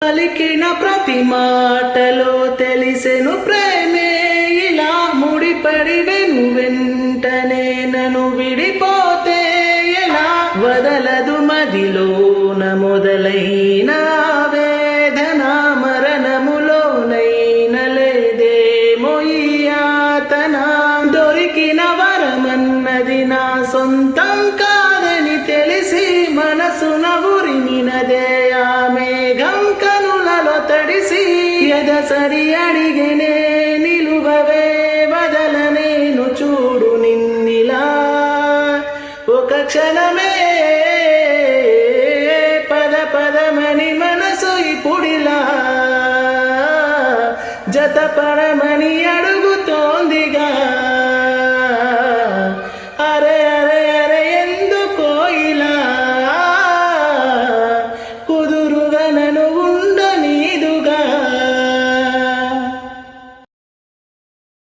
పలికిన ప్రతి మాటలో తెలిసెను ప్రేమే ఇలా ముడిపడి వెంటనే నన్ను విడిపోతే ఎలా వదలదు మదిలోన మొదలైన వేదన మరణములోనైన లేదేమో ఈ యాతన దొరికిన వరమన్నది నా సొంతం కాదని తెలిసి మనసున ఉరిమినదే ఆ మేఘం కనులలో తడిసి ఎదసరి అడిగనే నిలువవే వదలనేను చూడు నిన్నిలా ఒక క్షణమే పద పదమని మనసు ఇప్పుడిలా జతపడమని అడుగు